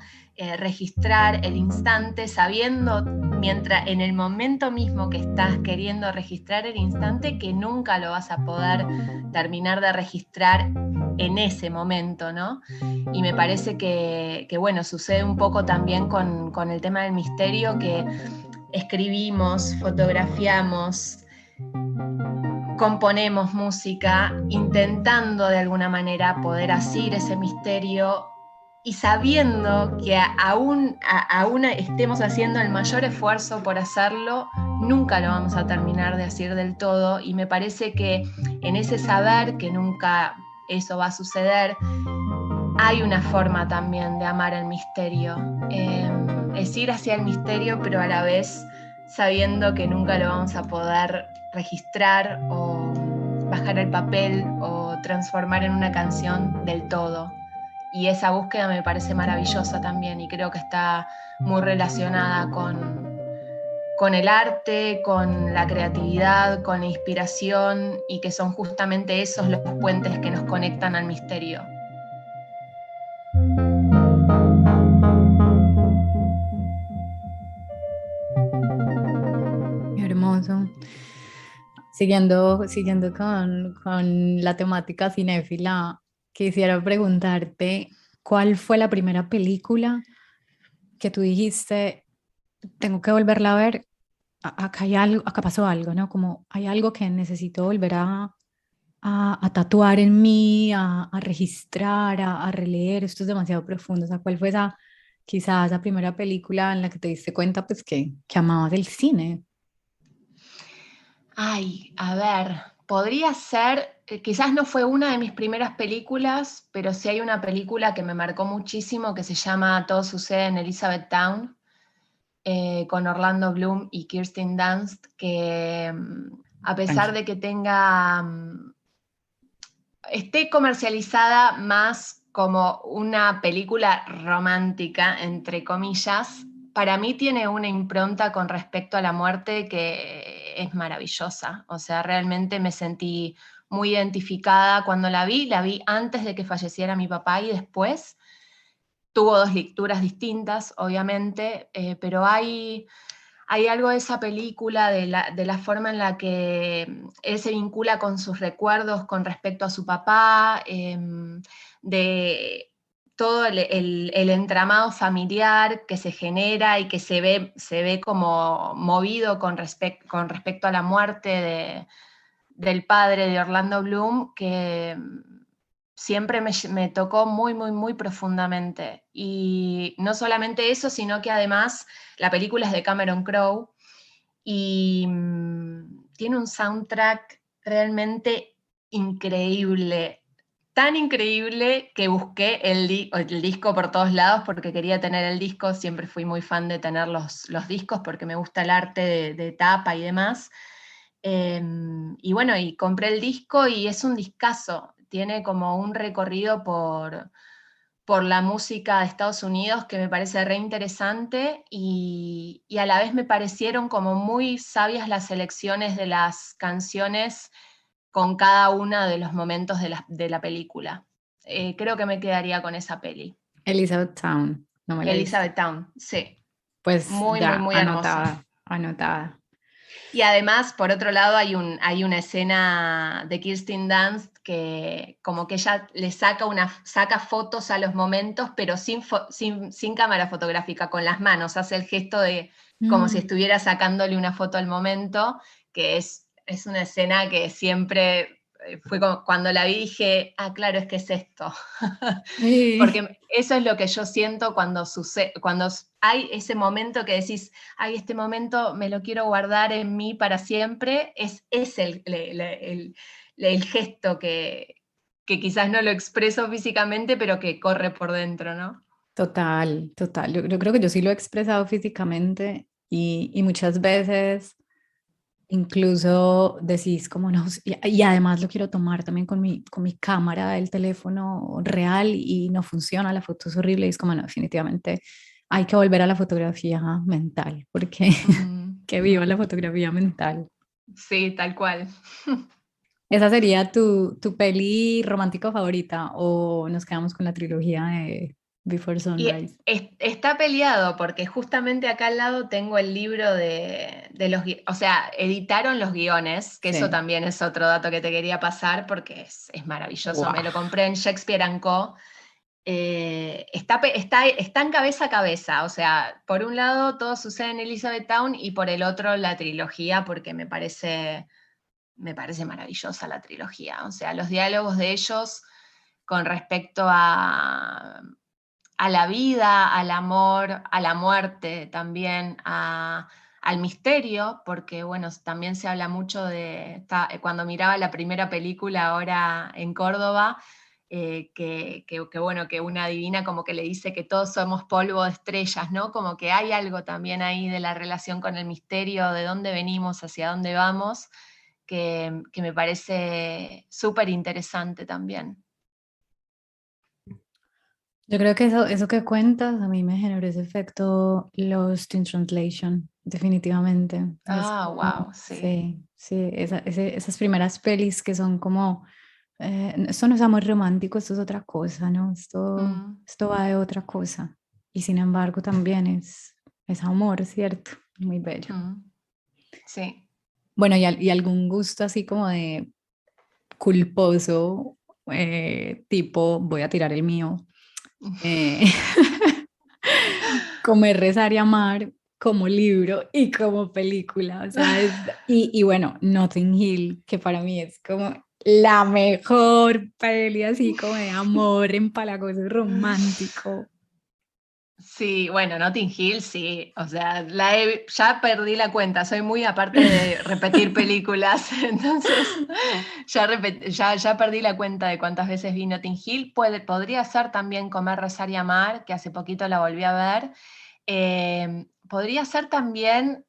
registrar el instante, sabiendo, mientras en el momento mismo que estás queriendo registrar el instante, que nunca lo vas a poder terminar de registrar en ese momento, ¿no? Y me parece que bueno, sucede un poco también con el tema del misterio, que escribimos, fotografiamos, componemos música, intentando de alguna manera poder asir ese misterio y sabiendo que aún estemos haciendo el mayor esfuerzo por hacerlo, nunca lo vamos a terminar de asir del todo. Y me parece que en ese saber que nunca eso va a suceder, hay una forma también de amar el misterio. Es ir hacia el misterio, pero a la vez sabiendo que nunca lo vamos a poder registrar o bajar al papel o transformar en una canción del todo. Y esa búsqueda me parece maravillosa también y creo que está muy relacionada con el arte, con la creatividad, con la inspiración y que son justamente esos los puentes que nos conectan al misterio. Hermoso. Siguiendo con la temática cinéfila, quisiera preguntarte, ¿cuál fue la primera película que tú dijiste, tengo que volverla a ver, acá hay algo, acá pasó algo, ¿no? Como hay algo que necesito volver a tatuar en mí, a registrar, a releer. Esto es demasiado profundo. O sea, ¿cuál fue esa, quizás esa primera película en la que te diste cuenta, pues, que amabas el cine? Ay, a ver, podría ser, quizás no fue una de mis primeras películas, pero sí hay una película que me marcó muchísimo que se llama Todo sucede en Elizabethtown, con Orlando Bloom y Kirsten Dunst, que a pesar Tranqui. de que esté comercializada más como una película romántica, entre comillas, para mí tiene una impronta con respecto a la muerte que es maravillosa. O sea, realmente me sentí muy identificada cuando la vi antes de que falleciera mi papá y después. Tuvo dos lecturas distintas, obviamente, pero hay algo de esa película, de la forma en la que él se vincula con sus recuerdos con respecto a su papá, de todo el entramado familiar que se genera y que se ve como movido con respecto a la muerte del padre de Orlando Bloom, que siempre me tocó muy, muy, muy profundamente. Y no solamente eso, sino que además la película es de Cameron Crowe y tiene un soundtrack realmente increíble. Tan increíble que busqué el disco por todos lados porque quería tener el disco. Siempre fui muy fan de tener los discos porque me gusta el arte de tapa y demás. Y bueno, y compré el disco y es un discazo. Tiene como un recorrido por la música de Estados Unidos que me parece re interesante y a la vez me parecieron como muy sabias las selecciones de las canciones con cada uno de los momentos de la película. Creo que me quedaría con esa peli. Elizabethtown, no me la he visto. Elizabethtown, sí. Pues Muy, muy, ya, muy hermosa. anotada, anotada. Y además, por otro lado, hay una escena de Kirsten Dunst que como que ella le saca fotos a los momentos, pero sin cámara fotográfica, con las manos, hace el gesto de como si Mm. estuviera sacándole una foto al momento, que es una escena que siempre fue como, cuando la vi dije, ah, claro, es que es esto. Sí. Porque eso es lo que yo siento cuando sucede, cuando hay ese momento que decís, ay, este momento me lo quiero guardar en mí para siempre, es el gesto que quizás no lo expreso físicamente, pero que corre por dentro, ¿no? Total, total. Yo creo que yo sí lo he expresado físicamente y muchas veces incluso decís como no, y además lo quiero tomar también con mi cámara del teléfono real y no funciona, la foto es horrible y es como no, definitivamente hay que volver a la fotografía mental porque Mm, que viva la mm. fotografía mental. Sí, tal cual. ¿Esa sería tu peli romántica favorita o nos quedamos con la trilogía de Before Y Sunrise? está peleado porque justamente acá al lado tengo el libro de los o sea, editaron los guiones, que eso Sí. también es otro dato que te quería pasar porque es maravilloso. Wow. Me lo compré en Shakespeare Co. Está en cabeza a cabeza, o sea, por un lado todo sucede en Elizabethtown y por el otro la trilogía, porque me parece maravillosa la trilogía. O sea, los diálogos de ellos con respecto a la vida, al amor, a la muerte también, al misterio, porque bueno, también se habla mucho cuando miraba la primera película ahora en Córdoba, bueno, que una divina como que le dice que todos somos polvo de estrellas, ¿no? Como que hay algo también ahí de la relación con el misterio, de dónde venimos, hacia dónde vamos, que me parece súper interesante también. Yo creo que eso que cuentas a mí me generó ese efecto Lost in Translation, definitivamente. Es Ah, wow, como, sí. sí, sí, esas primeras pelis que son como, esto no es amor romántico, esto es otra cosa, ¿no? Mm, Esto va de otra cosa. Y sin embargo también es amor, ¿cierto? Muy bello. mm, sí. Bueno, y algún gusto así como de culposo, tipo, voy a tirar el mío. eh, Comer, rezar y amar como libro y como película, o sea, y bueno, Notting Hill, que para mí es como La mejor peli así como de amor empalagoso y romántico. Sí, bueno, Notting Hill, sí, o sea, ya perdí la cuenta, soy muy aparte de repetir películas, entonces ya perdí la cuenta de cuántas veces vi Notting Hill. Podría ser también Comer, Rezar y Amar, que hace poquito la volví a ver. Podría ser también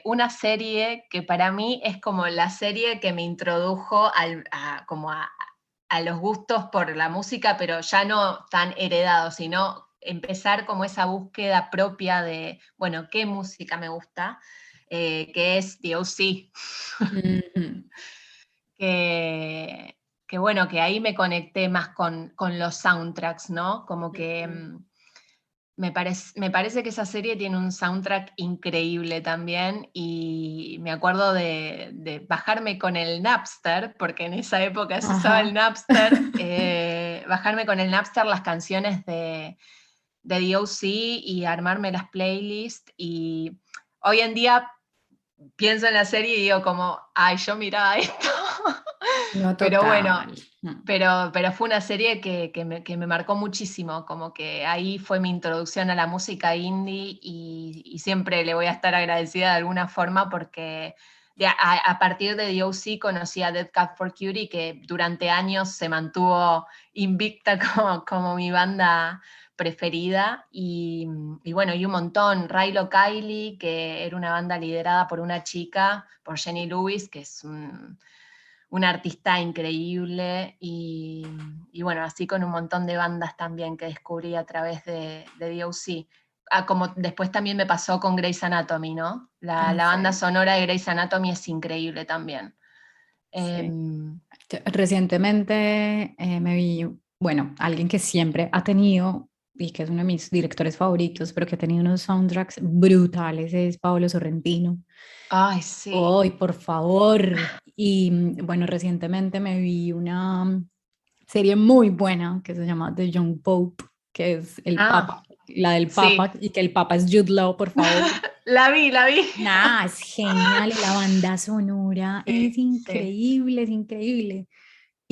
una serie que para mí es como la serie que me introdujo a los gustos por la música, pero ya no tan heredado, sino empezar como esa búsqueda propia de, bueno, ¿qué música me gusta? Que es The O.C. Ujú. que, que bueno, que ahí me conecté más con los soundtracks, ¿no? Como que Ujú. me parece que esa serie tiene un soundtrack increíble también y me acuerdo de bajarme con el Napster, porque en esa época se usaba el Ajá. Napster, bajarme con el Napster las canciones de The O.C. y armarme las playlists y hoy en día pienso en la serie y digo como, ay, yo miraba esto. No, Pero bueno, total. Mm. pero fue una serie que me marcó muchísimo, como que ahí fue mi introducción a la música indie y siempre le voy a estar agradecida de alguna forma porque a partir de The O.C. conocí a Dead Cat for Cutie, que durante años se mantuvo invicta como mi banda preferida y bueno, y un montón, Rilo Kiley, que era una banda liderada por una chica, por Jenny Lewis, que es un artista increíble y bueno, así con un montón de bandas también que descubrí a través de D.O.C. Como después también me pasó con Grey's Anatomy, ¿no? Ah, La banda sí, sonora de Grey's Anatomy es increíble también. sí. Em, Recientemente me vi, bueno, alguien que siempre ha tenido y que es uno de mis directores favoritos, pero que ha tenido unos soundtracks brutales, es Paolo Sorrentino. Ay, sí. ¡Ay, por favor! Y bueno, recientemente me vi una serie muy buena que se llama The Young Pope, que es el Ah, Papa, la del sí. Papa, y que el Papa es Jude Law, por favor. La vi, la vi. Nah, es genial y la banda sonora Sí, sí. es increíble.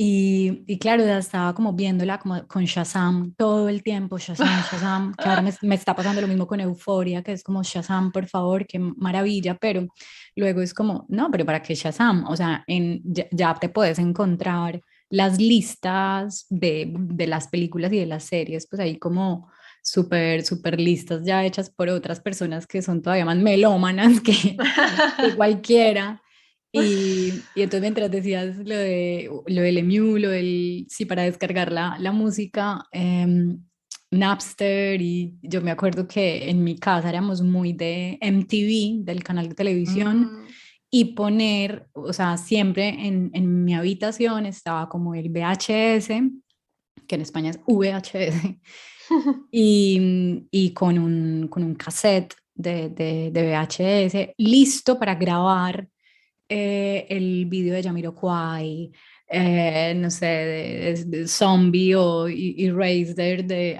Y claro, ya estaba como viéndola como con Shazam todo el tiempo, Shazam, Shazam, que ahora me está pasando lo mismo con Euforia, que es como Shazam, por favor, qué maravilla, pero luego es como, no, pero ¿para qué Shazam? O sea, ya te puedes encontrar las listas de las películas y de las series, pues ahí como súper, súper listas ya hechas por otras personas que son todavía más melómanas que cualquiera. Y entonces mientras decías lo del Emu, lo del, sí, para descargar la música, Napster, y yo me acuerdo que en mi casa éramos muy de MTV, del canal de televisión, Mm. y poner, o sea, siempre en mi habitación estaba como el VHS, que en España es VHS, y con un cassette de VHS listo para grabar el video de Jamiroquai, no sé, de Zombie o Erased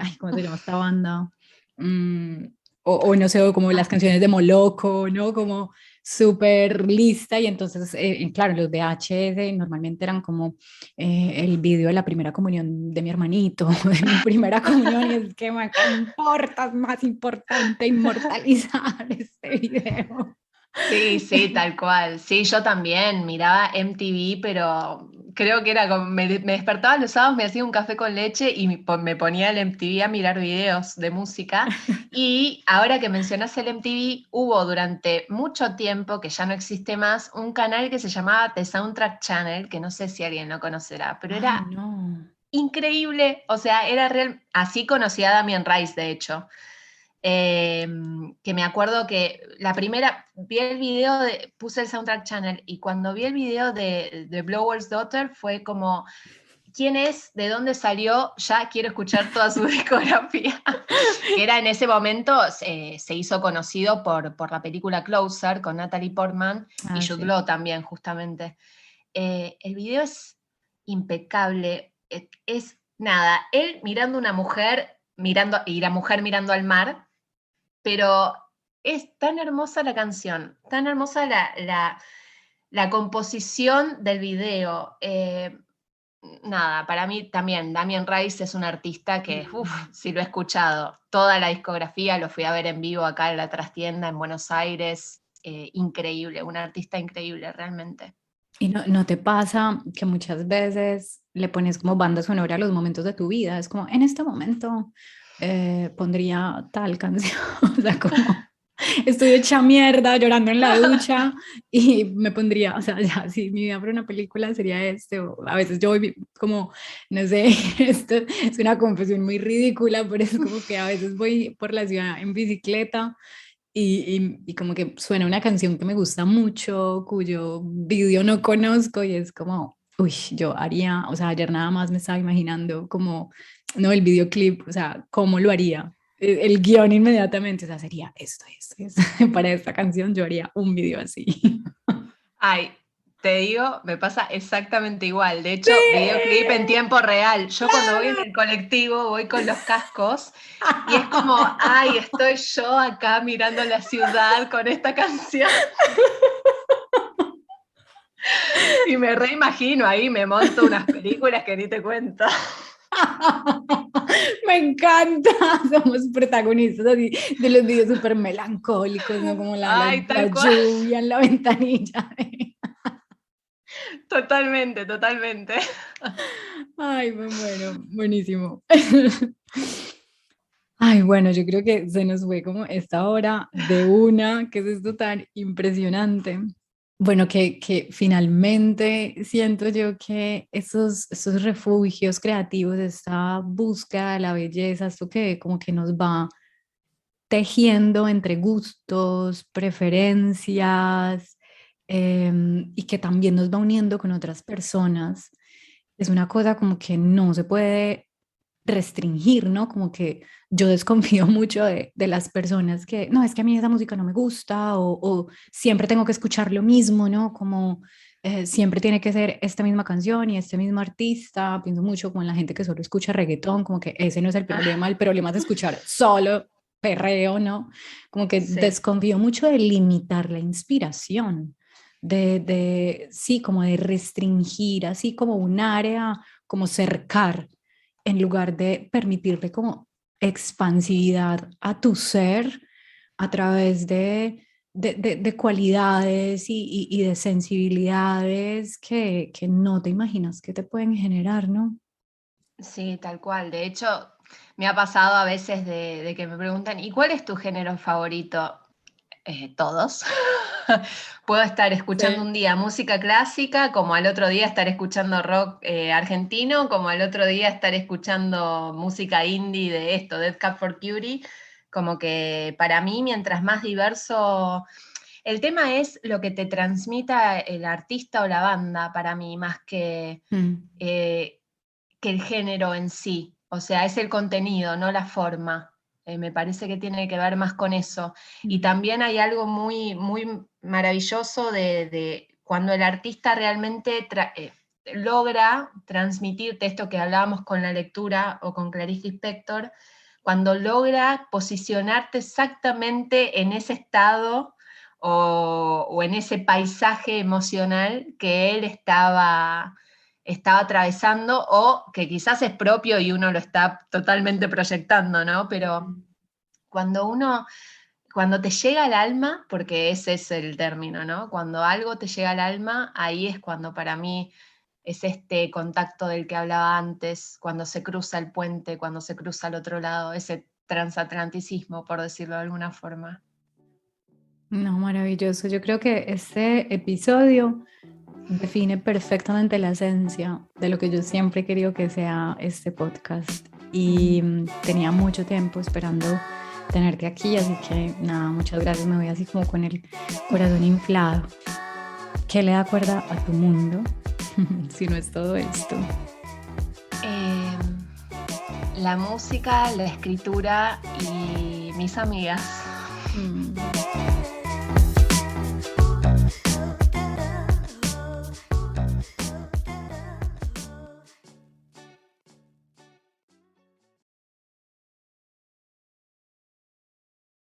ay, ¿cómo se llama esta banda? Mm, o no sé, o como las Ah, canciones de Moloco, ¿no? Como súper lista y entonces, claro, los VHS normalmente eran como el video de la primera comunión de mi hermanito, de mi primera comunión y es que ¿qué importa? Es más importante inmortalizar este video. sí, sí, tal cual. Sí, yo también miraba MTV, pero creo que era como, me despertaba los sábados, me hacía un café con leche y me ponía el MTV a mirar videos de música. Y ahora que mencionas el MTV, hubo durante mucho tiempo, que ya no existe más, un canal que se llamaba The Soundtrack Channel, que no sé si alguien lo conocerá, pero Ay, era no. increíble. O sea, era real, así conocí a Damien Rice, de hecho. Eh, que me acuerdo que la primera, vi el video, puse el Soundtrack Channel y cuando vi el video de Blower's Daughter fue como, ¿quién es? ¿De dónde salió? Ya quiero escuchar toda su discografía. Que era en ese momento, se hizo conocido por la película Closer con Natalie Portman y Ah, Jude sí. Law también, justamente. El video es impecable, es nada, él mirando a una mujer, y la mujer mirando al mar, pero es tan hermosa la canción, tan hermosa La composición del video. Nada, para mí también Damien Rice es un artista que, sí lo he escuchado, toda la discografía, lo fui a ver en vivo acá en la trastienda en Buenos Aires, increíble, un artista increíble realmente. ¿Y no te pasa que muchas veces le pones como banda sonora a los momentos de tu vida? Es como, en este momento pondría tal canción, o sea, como estoy hecha mierda llorando en la ducha y me pondría, o sea, ya, si mi vida fuera una película sería este, o a veces yo voy como, no sé, esto es una confesión muy ridícula, pero es como que a veces voy por la ciudad en bicicleta y como que suena una canción que me gusta mucho, cuyo video no conozco y es como, uy, yo haría, o sea, ayer nada más me estaba imaginando como, no, el videoclip, o sea, cómo lo haría, el guión inmediatamente, o sea, sería esto, para esta canción yo haría un video así. Ay, te digo, me pasa exactamente igual. De hecho, Sí. videoclip en tiempo real. Yo cuando voy en el colectivo voy con los cascos y es como, ay, estoy yo acá mirando la ciudad con esta canción. Y me reimagino ahí, me monto unas películas que ni te cuento. Me encanta, somos protagonistas así de los videos súper melancólicos, ¿no? Como Ay, la tal cual. lluvia en la ventanilla. Totalmente, totalmente. Ay, me muero, buenísimo. Ay, bueno, yo creo que se nos fue como esta hora de una, que es esto tan impresionante. Bueno, que finalmente siento yo que esos refugios creativos, esta búsqueda de la belleza, esto que como que nos va tejiendo entre gustos, preferencias, y que también nos va uniendo con otras personas, es una cosa como que no se puede restringir, ¿no? Como que yo desconfío mucho de las personas que, no, es que a mí esa música no me gusta o siempre tengo que escuchar lo mismo, ¿no? Como siempre tiene que ser esta misma canción y este mismo artista. Pienso mucho como en la gente que solo escucha reggaetón, como que ese no es el problema es escuchar solo perreo, ¿no? Como que Sí. desconfío mucho de limitar la inspiración. Sí, como de restringir, así como un área, como cercar, en lugar de permitirle como expansividad a tu ser a través de cualidades y de sensibilidades que no te imaginas que te pueden generar, ¿no? Sí, tal cual. De hecho, me ha pasado a veces de que me preguntan, ¿y cuál es tu género favorito? Todos. Puedo estar escuchando Sí. un día música clásica, como al otro día estar escuchando rock argentino, como al otro día estar escuchando música indie de esto, Death Cab for Cutie. Como que para mí, mientras más diverso, el tema es lo que te transmita el artista o la banda, para mí, más eh, que el género en sí. O sea, es el contenido, no la forma. Me parece que tiene que ver más con eso. Y Mm. también hay algo muy, muy maravilloso de cuando el artista realmente logra transmitirte esto que hablábamos con la lectura o con Clarice Lispector, cuando logra posicionarte exactamente en ese estado o en ese paisaje emocional que él estaba atravesando o que quizás es propio y uno lo está totalmente proyectando, ¿no? Pero cuando te llega al alma, porque ese es el término, ¿no? Cuando algo te llega al alma, ahí es cuando para mí es este contacto del que hablaba antes, cuando se cruza el puente, cuando se cruza al otro lado, ese transatlanticismo, por decirlo de alguna forma. No, maravilloso. Yo creo que este episodio define perfectamente la esencia de lo que yo siempre he querido que sea este podcast y tenía mucho tiempo esperando tenerte aquí, así que nada, muchas gracias, me voy así como con el corazón inflado. ¿Qué le da cuerda a tu mundo si no es todo esto? La música, la escritura y mis amigas. Mm.